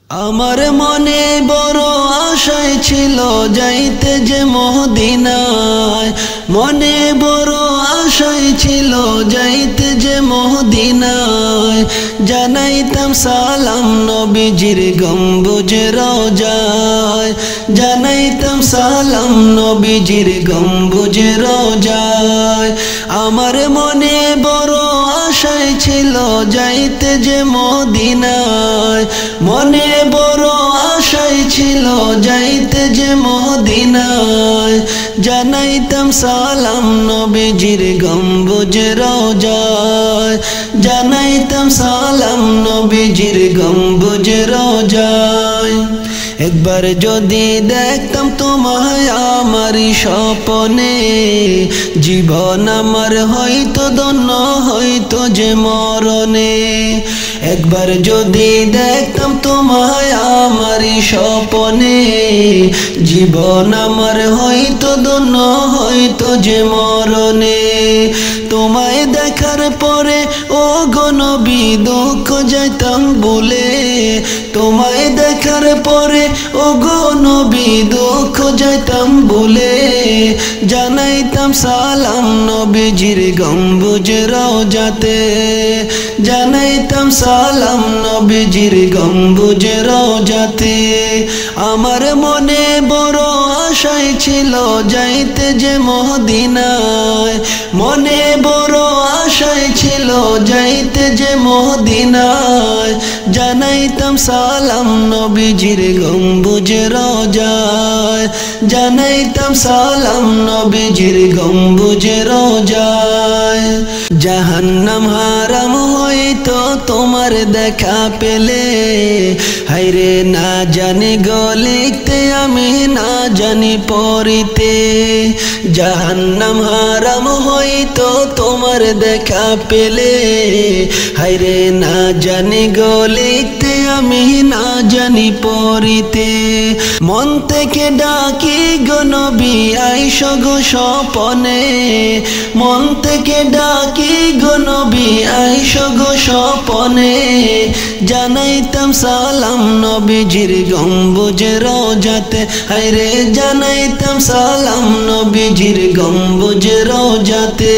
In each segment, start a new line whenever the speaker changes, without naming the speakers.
আমার মনে বড় আশায় ছিল যাইতে যে মদিনায়, মনে বড় আশায় ছিল যাইতে যে মদিনায়। জানাইতাম সালাম নবীজির গম্বুজ রওজায়, জানাইতাম সালাম নবীজির গম্বুজ রওজায়। আমার মনে বড় আশায় ছিল যাইতে যে মদিনায়, মনে বড় আশায় ছিল যাইতে যে মদিনায়। জানাইতাম সালাম নবীজির গম্বুজ রওজায়, জানাইতাম সালাম নবীজির গম্বুজ রওজায়। একবার যদি দেখতাম তোমায় আমারই স্বপ্নে, জীবন আমার হয়তো ধন্য হয়তো যে মরণে। একবার যদি দেখতাম তোমায় আমারই স্বপ্নে, জীবন আমার হয়তো ধন্য হয়তো যে মরণে। তোমায় দেখার পরে ও গো নবী দুঃখ যাইতাম ভুলে, তোমায় দেখার পরে ও গো নবী দুঃখ যাইতাম ভুলে। জানাইতাম সালাম নবীজির গম্বুজ রওজাতে, জানাইতাম সালাম নবীজির গম্বুজ রওজাতে। আমার মনে বড় আশায় ছিল যাইতে যে মদিনায়, মনে বড় আশায় ছিল যাইতে যে মদিনায়। জানাইতাম সালাম নবীজির গম্বুজ রওজায়, জানাইতাম সালাম নবীজির গম্বুজ রওজায়। জাহান্নাম হারাম হইতো তোমার দেখা পেলে, হায়রে না জানি গো লিখতে আমি না জানি পড়িতে। জাহান্নাম হারাম হইতো তোমার দেখা পেলে, হায়রে না জানি গো লিখতে আমি না জানি পড়িতে। মন থেকে ডাকি গো নবী আইসো গো স্বপনে, মন থেকে ডাকি গো নবী আইসো গো স্বপনে। জানাইতাম সালাম নবীজির গম্বুজ রওজাতে, হায়রে জানাইতাম সালাম নবীজির গম্বুজ রওজাতে।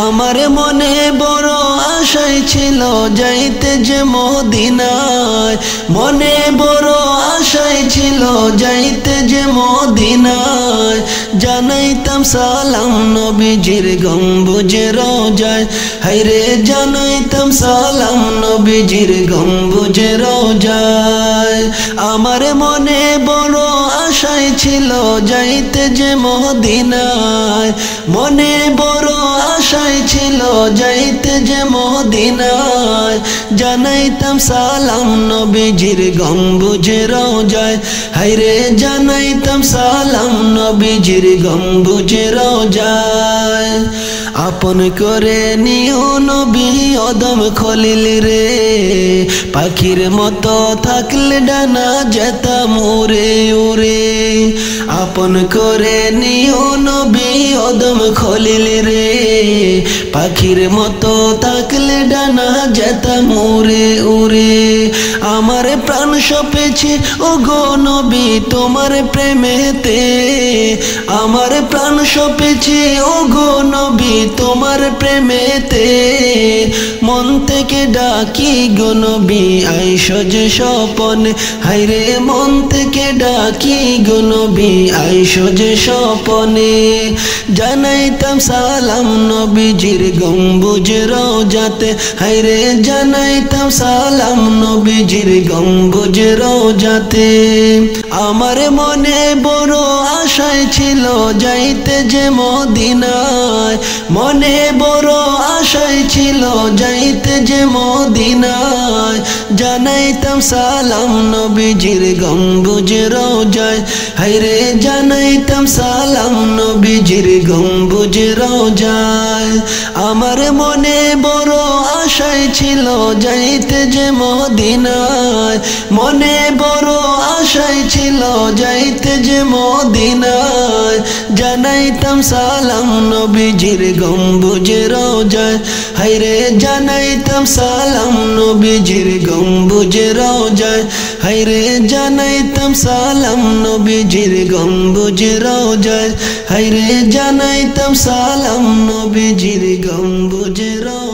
আমার মনে বড় আশায় ছিল যাইতে যে মদিনায়, মনে বড় আশায় ছিল যাইতে যে মদিনায়। জানাইতাম সালাম নবীজির গম্বুজ রওজায়, হায়রে জানাইতাম সালাম নবীজির গম্বুজ রওজায়। আমার মনে বড় আশায় ছিল যাইতে যে মদিনায়, মনে বড় আশায় ছিল যাইতে যে মদিনায়। জানাইতাম সালাম নবীজির গম্বুজ রওজায়, হায়রে জানাইতাম সালাম নবীজির গম্বুজ রওজায়। আপন করে নিও নবী অদম খলিল রে, পাখির মতো থাকলে ডানা যেতাম উড়ে উড়ে। আপন করে নিও নবী অদম খলিল রে, পাখির মতো থাকলে ডানা যেতাম উড়ে উড়ে। আমার প্রাণ সপেছে ও গো নবী তোমার প্রেমেতে, আমার প্রাণ সপেছে ও গো নবী তোমার প্রেমেতে। মন থেকে ডাকি গো নবী আইসো যে স্বপনে, হায়রে মন থেকে ডাকি গো নবী আইসো যে স্বপনে। জানাইতাম সালাম নবীজির গম্বুজ রওজাতে, হায়রে জানাইতাম সালাম নবীজির গম্বুজ রওজাতে। আমার মনে বড় আশায় ছিল যাইতে যে মদিনায়, মনে বড় আশায় ছিল যাইতে যে মদিনায়। জানাইতাম সালাম নবীজির গম্বুজ রওজায়, হায়রে জানাইতাম সালাম নবীজির গম্বুজ রওজায়। আমার মনে বড় আশায় ছিল যাইতে যে মদিনায়, মনে বড় আশায় ছিল যাইতে যে মদিনায়। জানাইতাম সালাম নবীজির গম্বুজ রওজায়, হায়রে জানাইতাম সালাম নবীজির গম্বুজ রওজায়, হায়রে জানাইতাম সালাম নবীজির গম্বুজে রওজায়, হায়রে জানাইতাম সালাম নবীজির গম্বুজে রওজায়।